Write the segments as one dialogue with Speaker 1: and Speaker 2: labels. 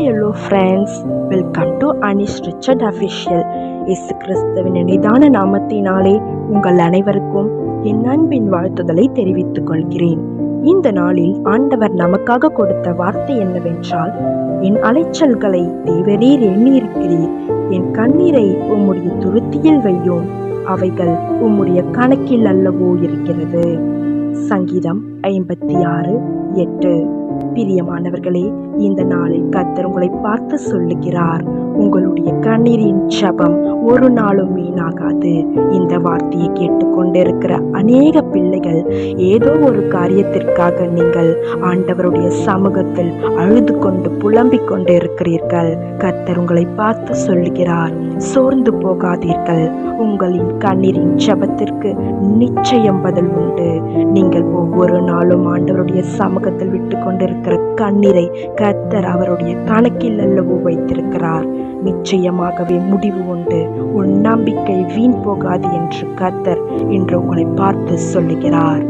Speaker 1: Hello friends, welcome to Anish Richard official. இயேசு கிறிஸ்துவின் இனிதான நாமத்தினாலே உங்கள் அனைவருக்கும் என் அன்பின் வாழ்த்துதலை தெரிவித்துக் கொள்கிறேன். இந்த நாளில் ஆண்டவர் நமக்காக கொடுத்த வார்த்தை என்னவென்றால், என் அலைச்சல்களை தேவரீர் எண்ணியிருக்கிறீர், என் கண்ணீரை உம்முடைய துருத்தியில் வையும், அவைகள் உம்முடைய கணக்கில் அல்லவோ இருக்கிறது. சங்கீதம் 56:8. பிரியமானவர்களே, இந்த நாளில் கர்த்தர் உங்களை பார்த்து சொல்லுகிறார், உங்களுடைய கண்ணீரின் ஜெபம் ஒரு நாளும் வீணாகாது. இந்த வார்த்தையை கேட்டுக்கொண்டிருக்கிற அநேக பிள்ளைகள் ஏதோ ஒரு காரியத்திற்காக நீங்கள் ஆண்டவருடைய சமூகத்தில் அழுது கொண்டு புலம்பிக் கொண்டு இருக்கிறீர்கள். கர்த்தர் உங்களை பார்த்து சொல்லுகிறார், சோர்ந்து போகாதீர்கள், உங்களின் கண்ணீரின் ஜெபத்திற்கு நிச்சயம் பதில் உண்டு. நீங்கள் ஒவ்வொரு நாளும் ஆண்டவருடைய சமூகத்தில் விட்டு கொண்டிருக்கிற கண்ணீரை கர்த்தர் அவருடைய கணக்கில் அல்லவோ வைத்திருக்கிறார். நிச்சயமாகவே முடிவு உண்டு. உன் நம்பிக்கை வீண் போகாது என்று கர்த்தர் இன்று உங்களை பார்த்து சொல்லுகிறார்.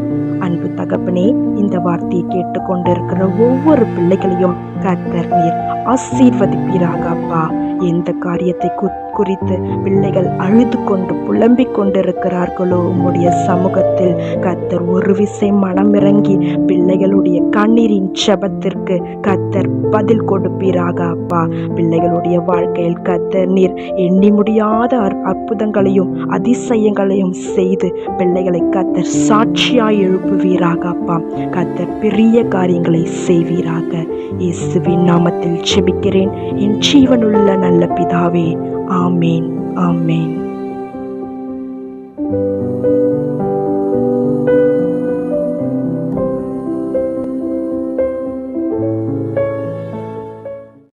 Speaker 1: அன்பு தகப்பனே, இந்த வார்த்தையை கேட்டுக்கொண்டிருக்கிற ஒவ்வொரு பிள்ளைகளையும் கர்த்தர் நீர் ஆசீர்வதிப்பீராக. அப்பா, எந்த காரியத்தை குறித்து பிள்ளைகள் அழுது கொண்டு புலம்பிக் கொண்டிருக்கிறார்களோ, உம்முடைய சமூகத்தில் கர்த்தர் ஒரு விசை மனமிறங்கி பிள்ளைகளுடைய கண்ணீரின் ஜெபத்திற்கு கர்த்தர் பதில் கொடுப்பீராக. அப்பா, பிள்ளைகளுடைய வாழ்க்கையில் கர்த்தர் நீர் எண்ணி முடியாத அற்புதங்களையும் அதிசயங்களையும் செய்து பிள்ளைகளை கர்த்தர் சாட்சியாய் எழுப்புவீராக. அப்பா, கர்த்தர் பெரிய காரியங்களை செய்வீராக. இயேசுவின் நாமத்தில் ஜெபிக்கிறேன் என் ஜீவனுள்ள நல்ல பிதாவே. ஆமேன், ஆமேன்.